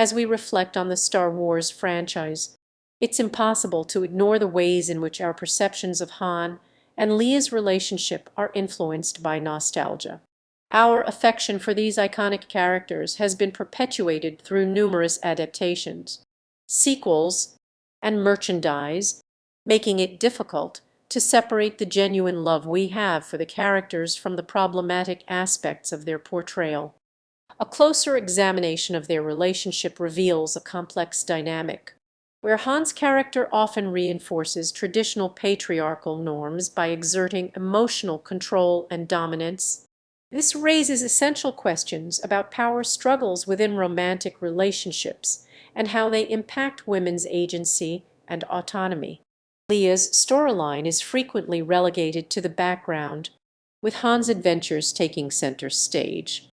As we reflect on the Star Wars franchise, it's impossible to ignore the ways in which our perceptions of Han and Leia's relationship are influenced by nostalgia. Our affection for these iconic characters has been perpetuated through numerous adaptations, sequels, and merchandise, making it difficult to separate the genuine love we have for the characters from the problematic aspects of their portrayal. A closer examination of their relationship reveals a complex dynamic, where Han's character often reinforces traditional patriarchal norms by exerting emotional control and dominance. This raises essential questions about power struggles within romantic relationships and how they impact women's agency and autonomy. Leia's storyline is frequently relegated to the background, with Han's adventures taking center stage,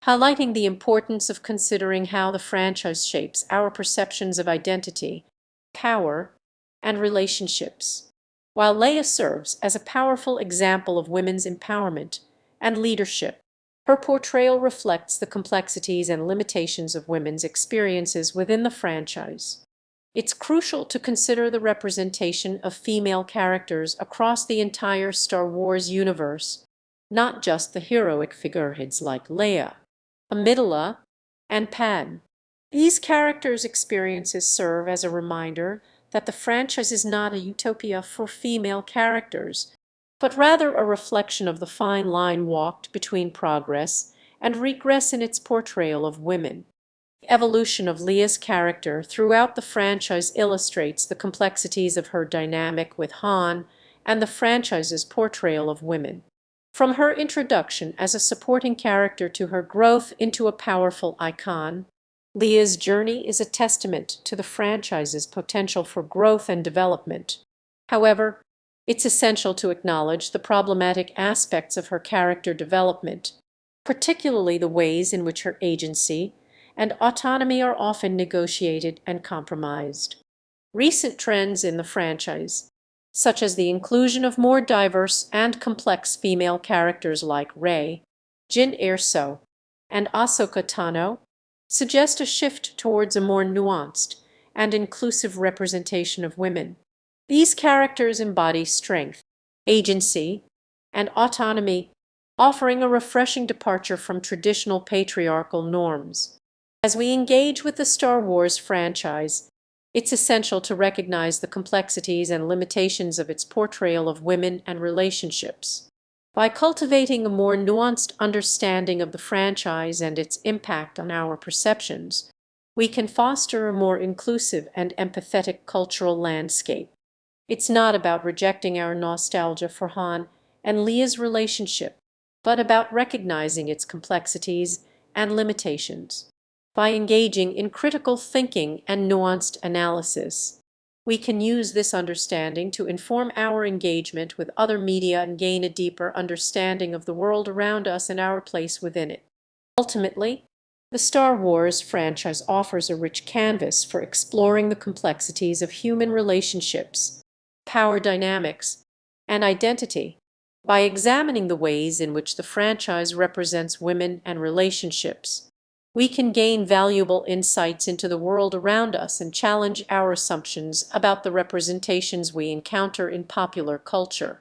highlighting the importance of considering how the franchise shapes our perceptions of identity, power, and relationships. While Leia serves as a powerful example of women's empowerment and leadership, her portrayal reflects the complexities and limitations of women's experiences within the franchise. It's crucial to consider the representation of female characters across the entire Star Wars universe, not just the heroic figureheads like Leia, Amidala, and Padme. These characters' experiences serve as a reminder that the franchise is not a utopia for female characters, but rather a reflection of the fine line walked between progress and regress in its portrayal of women. The evolution of Leia's character throughout the franchise illustrates the complexities of her dynamic with Han and the franchise's portrayal of women. From her introduction as a supporting character to her growth into a powerful icon, Leia's journey is a testament to the franchise's potential for growth and development. However, it's essential to acknowledge the problematic aspects of her character development, particularly the ways in which her agency and autonomy are often negotiated and compromised. Recent trends in the franchise, such as the inclusion of more diverse and complex female characters like Rey, Jyn Erso, and Ahsoka Tano, suggest a shift towards a more nuanced and inclusive representation of women. These characters embody strength, agency, and autonomy, offering a refreshing departure from traditional patriarchal norms. As we engage with the Star Wars franchise, it's essential to recognize the complexities and limitations of its portrayal of women and relationships. By cultivating a more nuanced understanding of the franchise and its impact on our perceptions, we can foster a more inclusive and empathetic cultural landscape. It's not about rejecting our nostalgia for Han and Leia's relationship, but about recognizing its complexities and limitations. By engaging in critical thinking and nuanced analysis, we can use this understanding to inform our engagement with other media and gain a deeper understanding of the world around us and our place within it. Ultimately, the Star Wars franchise offers a rich canvas for exploring the complexities of human relationships, power dynamics, and identity. By examining the ways in which the franchise represents women and relationships, we can gain valuable insights into the world around us and challenge our assumptions about the representations we encounter in popular culture.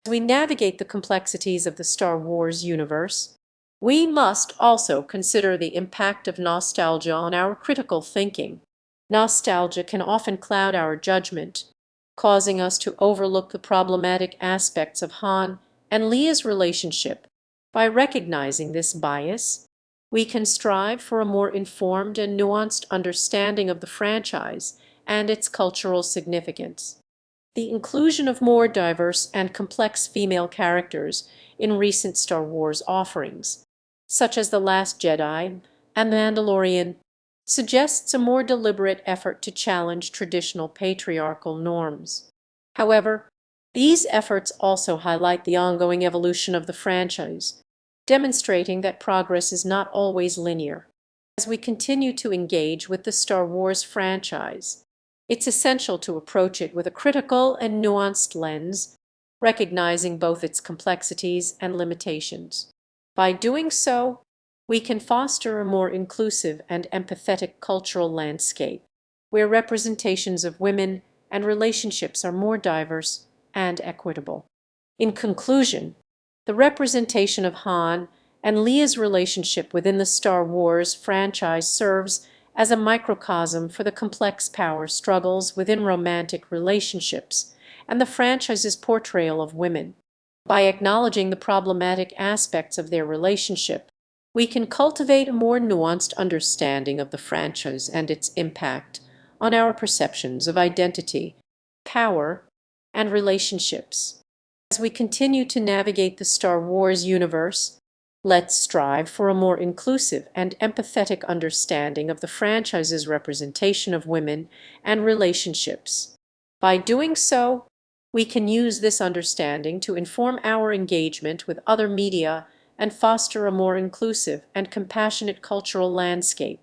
As we navigate the complexities of the Star Wars universe, we must also consider the impact of nostalgia on our critical thinking. Nostalgia can often cloud our judgment, causing us to overlook the problematic aspects of Han and Leia's relationship. By recognizing this bias, we can strive for a more informed and nuanced understanding of the franchise and its cultural significance. The inclusion of more diverse and complex female characters in recent Star Wars offerings, such as The Last Jedi and The Mandalorian, suggests a more deliberate effort to challenge traditional patriarchal norms. However, these efforts also highlight the ongoing evolution of the franchise, demonstrating that progress is not always linear. As we continue to engage with the Star Wars franchise, it's essential to approach it with a critical and nuanced lens, recognizing both its complexities and limitations. By doing so, we can foster a more inclusive and empathetic cultural landscape, where representations of women and relationships are more diverse and equitable. In conclusion, the representation of Han and Leia's relationship within the Star Wars franchise serves as a microcosm for the complex power struggles within romantic relationships and the franchise's portrayal of women. By acknowledging the problematic aspects of their relationship, we can cultivate a more nuanced understanding of the franchise and its impact on our perceptions of identity, power, and relationships. As we continue to navigate the Star Wars universe, let's strive for a more inclusive and empathetic understanding of the franchise's representation of women and relationships. By doing so, we can use this understanding to inform our engagement with other media and foster a more inclusive and compassionate cultural landscape.